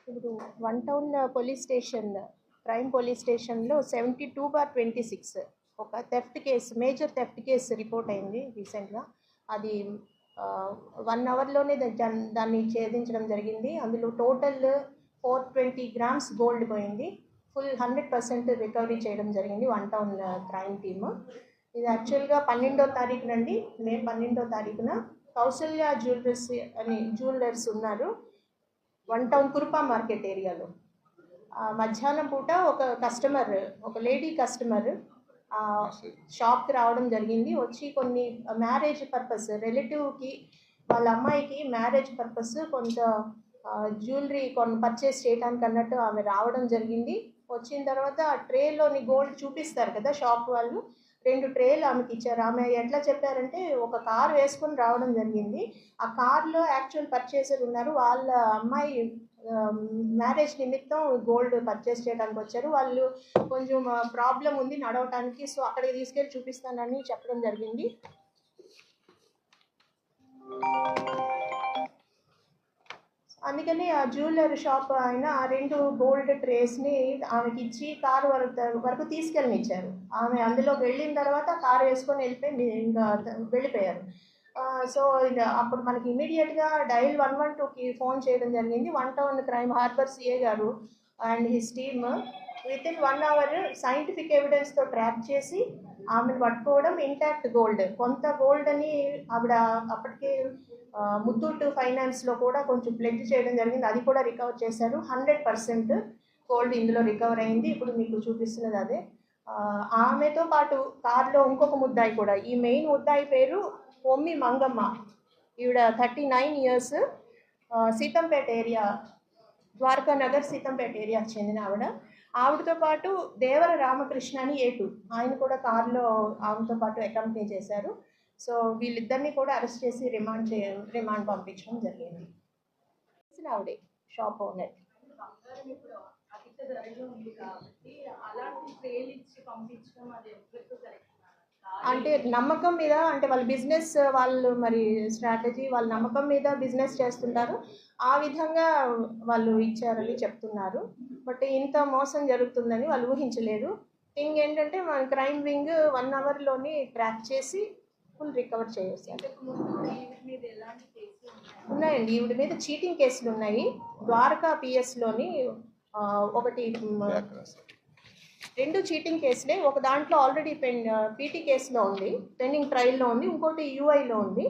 ఇప్పుడు one town police station crime police స్టేషన్లో 72/26 ఒక theft case, major theft case report అయింది రీసెంట్గా. అది 1 అవర్లోనే దాన్ని ఛేదించడం జరిగింది. అందులో టోటల్ 420 గ్రామ్స్ గోల్డ్ పోయింది. ఫుల్ 100% రికవరీ చేయడం జరిగింది వన్ టౌన్ క్రైమ్ టీమ్. ఇది యాక్చువల్గా 12వ తారీఖునండి, మే 12వ తారీఖున కౌసల్య జ్యువెలర్స్ ఉన్నారు వన్ టౌన్ కురుపా మార్కెట్ ఏరియాలో. మధ్యాహ్నం పూట ఒక లేడీ కస్టమర్ షాప్కి రావడం జరిగింది. వచ్చి కొన్ని మ్యారేజ్ పర్పస్, రిలేటివ్కి వాళ్ళ అమ్మాయికి మ్యారేజ్ పర్పస్ కొంత జ్యువెలరీ పర్చేస్ చేయడానికి అన్నట్టు ఆమె రావడం జరిగింది. వచ్చిన తర్వాత ఆ ట్రేలోని గోల్డ్ చూపిస్తారు కదా షాప్ వాళ్ళు, 2 ట్రేలు ఆమెకి ఇచ్చారు. ఆమె ఎట్లా చెప్పారంటే ఒక కార్ వేసుకొని రావడం జరిగింది. ఆ కార్లో యాక్చువల్ పర్చేసర్ ఉన్నారు, వాళ్ళ అమ్మాయి మ్యారేజ్ నిమిత్తం గోల్డ్ పర్చేస్ చేయడానికి వచ్చారు. వాళ్ళు కొంచెం ప్రాబ్లం ఉంది నడవటానికి, సో అక్కడికి తీసుకెళ్ళి చూపిస్తానని చెప్పడం జరిగింది. అందుకని ఆ జ్యువెలరీ షాప్ ఆయన ఆ 2 గోల్డ్ ట్రేస్ని ఆమెకి ఇచ్చి కారు వరకు తీసుకెళ్ళనిచ్చారు. ఆమె అందులోకి వెళ్ళిన తర్వాత కారు వేసుకొని ఇంకా వెళ్ళిపోయారు. సో అప్పుడు మనకి ఇమీడియట్గా డయల్ 112కి ఫోన్ చేయడం జరిగింది. One town crime harbour CA గారు and his team within 1 hour scientific ఎవిడెన్స్తో ట్రాక్ చేసి ఆమెను పట్టుకోవడం. ఇంటాక్ట్ గోల్డ్, కొంత గోల్డ్ అని ఆవిడ అప్పటికే ముత్తూట్ ఫైనాన్స్లో కూడా కొంచెం ప్లెడ్జ్ చేయడం జరిగింది, అది కూడా రికవర్ చేశారు. 100% గోల్డ్ ఇందులో రికవర్ అయింది. ఇప్పుడు మీకు చూపిస్తున్నది అదే. ఆమెతో పాటు కార్లో ఇంకొక ముద్దాయి కూడా, ఈ మెయిన్ ముద్దాయి పేరు పొమ్మి మంగమ్మ, ఈవిడ 39 ఇయర్స్, సీతంపేట ఏరియా, ద్వారకా నగర్ సీతంపేట ఏరియాకి చెందిన ఆవిడతో పాటు దేవర రామకృష్ణ అని A2, ఆయన కూడా కారులో ఆమెతో పాటు అకంపెనీ చేశారు. సో వీళ్ళిద్దరిని కూడా అరెస్ట్ చేసి రిమాండ్ పంపించడం జరిగింది. ఆవిడే షాప్ ఓనర్. అంటే నమ్మకం మీద, అంటే వాళ్ళ బిజినెస్, వాళ్ళు మరి స్ట్రాటజీ, వాళ్ళ నమ్మకం మీద బిజినెస్ చేస్తుంటారు, ఆ విధంగా వాళ్ళు ఇచ్చారని చెప్తున్నారు. బట్ ఇంత మోసం జరుగుతుందని వాళ్ళు ఊహించలేదు. థింగ్ ఏంటంటే మన క్రైమ్ వింగ్ 1 అవర్లోని ట్రాక్ చేసి ఫుల్ రికవర్ చేసేసారు. ఉన్నాయండి, ఈవిడ మీద చీటింగ్ కేసులు ఉన్నాయి. ద్వారకా పిఎస్లోని ఒకటి 2 చీటింగ్ కేసులే. ఒక దాంట్లో ఆల్రెడీ పీటీ కేసులో ఉంది, పెండింగ్ ట్రయల్లో ఉంది. ఇంకోటి యూఐలో ఉంది.